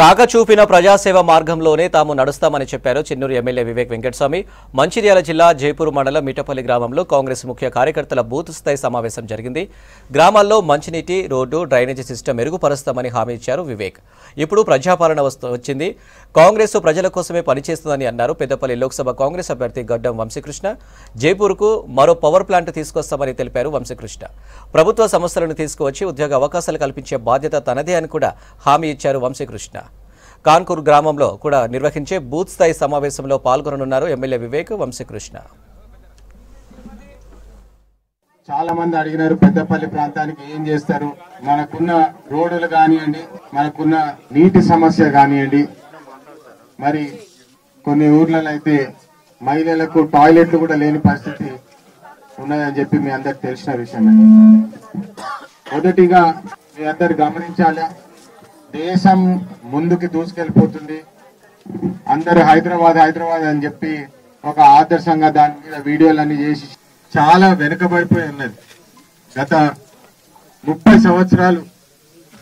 కాక చూపిన ప్రజాసేవ మార్గంలోనే తాము నడుస్తామని చెప్పారు చెన్నూరు ఎమ్మెల్యే వివేక్ వెంకటస్వామి. మంచిర్యాల జిల్లా జైపూర్ మండలం మిఠపల్లి గ్రామంలో కాంగ్రెస్ ముఖ్య కార్యకర్తల బూత్ స్థాయి సమావేశం జరిగింది. గ్రామాల్లో మంచినీటి, రోడ్డు, డ్రైనేజీ సిస్టమ్ మెరుగుపరుస్తామని హామీ ఇచ్చారు వివేక్. ఇప్పుడు ప్రజాపాలన వచ్చింది, కాంగ్రెస్ ప్రజల కోసమే పనిచేస్తుందని అన్నారు. పెద్దపల్లి లోక్సభ కాంగ్రెస్ అభ్యర్థి గడ్డం వంశీకృష్ణ. జైపూర్కు మరో పవర్ ప్లాంట్ తీసుకొస్తామని తెలిపారు వంశీకృష్ణ. ప్రభుత్వ సంస్థలను తీసుకువచ్చి ఉద్యోగ అవకాశాలు కల్పించే బాధ్యత తనదే అని కూడా హామీ ఇచ్చారు వంశీకృష్ణ. కాన్కూర్ గ్రామంలో కూడా నిర్వహించే బూత్ స్థాయి సమావేశంలో పాల్గొననున్నారు ఎమ్మెల్యే వివేక్ వంశీకృష్ణ. చాలా మంది అడిగినారు పెద్దపల్లి ప్రాంతానికి ఏం చేస్తారు, మనకున్న రోడ్లు కానివ్వండి, మనకున్న నీటి సమస్య కానివ్వండి, మరి కొన్ని ఊర్లలో అయితే మహిళలకు టాయిలెట్లు కూడా లేని పరిస్థితి ఉన్నదని చెప్పి మీ అందరికి తెలిసిన విషయమే. మొదటిగా మీ అందరు గమనించాలి, దేశం ముందుకు దూసుకెళ్ళిపోతుంది. అందరూ హైదరాబాద్ హైదరాబాద్ అని చెప్పి ఒక ఆదర్శంగా దాని మీద వీడియోలన్నీ చేసి చాలా వెనుకబడిపోయి ఉన్నది. గత 30 సంవత్సరాలు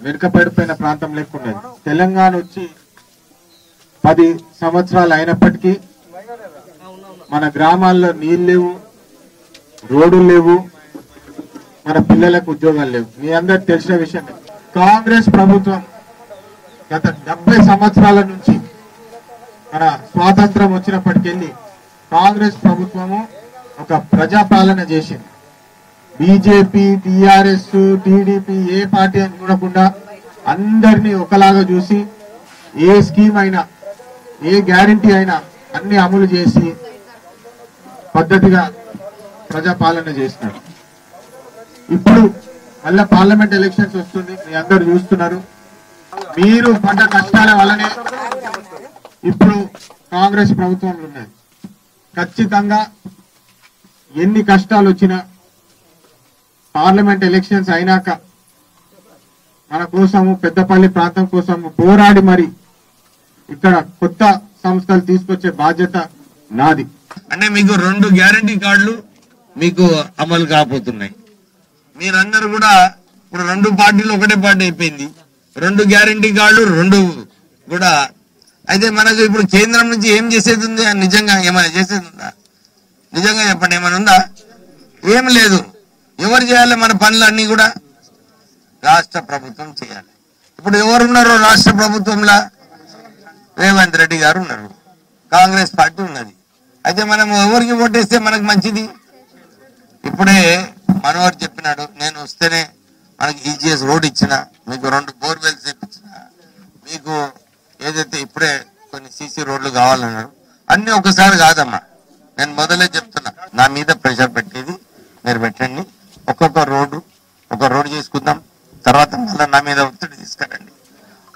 వెనుకబడిపోయిన ప్రాంతం లెక్కున్నది. తెలంగాణ వచ్చి 10 సంవత్సరాలు అయినప్పటికీ మన గ్రామాల్లో నీళ్ళు లేవు, రోడ్లు లేవు, మన పిల్లలకు ఉద్యోగాలు లేవు. మీ అందరికి తెలిసిన విషయమే. కాంగ్రెస్ ప్రభుత్వం గత 70 సంవత్సరాల నుంచి మన స్వాతంత్రం వచ్చినప్పటికెళ్ళి కాంగ్రెస్ ప్రభుత్వము ఒక ప్రజాపాలన చేసింది. బీజేపీ, టీఆర్ఎస్, టీడీపీ ఏ పార్టీ అని చూడకుండా అందరినీ ఒకలాగా చూసి ఏ స్కీమ్ అయినా, ఏ గ్యారంటీ అయినా అన్ని అమలు చేసి పద్ధతిగా ప్రజాపాలన చేసినారు. ఇప్పుడు మళ్ళా పార్లమెంట్ ఎలక్షన్స్ వస్తుంది, మీ అందరు చూస్తున్నారు. మీరు పడ్డ కష్టాల వల్లనే ఇప్పుడు కాంగ్రెస్ ప్రభుత్వంలో ఉన్నది. ఖచ్చితంగా ఎన్ని కష్టాలు వచ్చినా పార్లమెంట్ ఎలక్షన్స్ అయినాక మన కోసము, పెద్దపల్లి ప్రాంతం కోసము పోరాడి మరి ఇక్కడ కొత్త సంస్థలు తీసుకొచ్చే బాధ్యత నాది. అంటే మీకు 2 గ్యారంటీ కార్డులు మీకు అమలు కాబోతున్నాయి. మీరందరూ కూడా ఇప్పుడు 2 పార్టీలు ఒకటే పార్టీ అయిపోయింది. 2 గ్యారంటీ కార్డులు 2 కూడా అయితే మనకు ఇప్పుడు కేంద్రం నుంచి ఏం చేసేది ఉంది? నిజంగా ఏమైనా చేసేది ఉందా? నిజంగా చెప్పండి, ఏమైనా ఉందా? ఏం లేదు. ఎవరు చేయాలి మన పనులన్నీ కూడా? రాష్ట్ర ప్రభుత్వం చేయాలి. ఇప్పుడు ఎవరున్నారో రాష్ట్ర ప్రభుత్వంలో? రేవంత్ రెడ్డి గారు ఉన్నారు, కాంగ్రెస్ పార్టీ ఉన్నది. అయితే మనం ఎవరికి ఓటేస్తే మనకు మంచిది? ఇప్పుడే మనోహర్ చెప్పినాడు, నేను వస్తేనే మనకి ఈజీఎస్ రోడ్ ఇచ్చిన, మీకు 2 బోర్వెల్స్ ఇప్పించిన, మీకు ఏదైతే ఇప్పుడే కొన్ని సీసీ రోడ్లు కావాలన్నారు. అన్ని ఒకసారి కాదమ్మా, నేను మొదలే చెప్తున్నా, నా మీద ప్రెషర్ పెట్టేది మీరు పెట్టండి. ఒక్కొక్క రోడ్డు చేసుకుందాం. తర్వాత మళ్ళీ నా మీద ఒత్తిడి తీసుకురండి,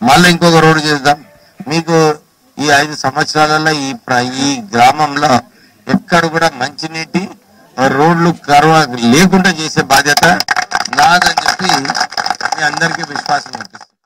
మళ్ళీ ఇంకొక రోడ్డు చేద్దాం. మీకు ఈ 5 సంవత్సరాలలో ఈ గ్రామంలో ఎక్కడ కూడా మంచినీటి రోడ్లు లేకుండా చేసే బాధ్యత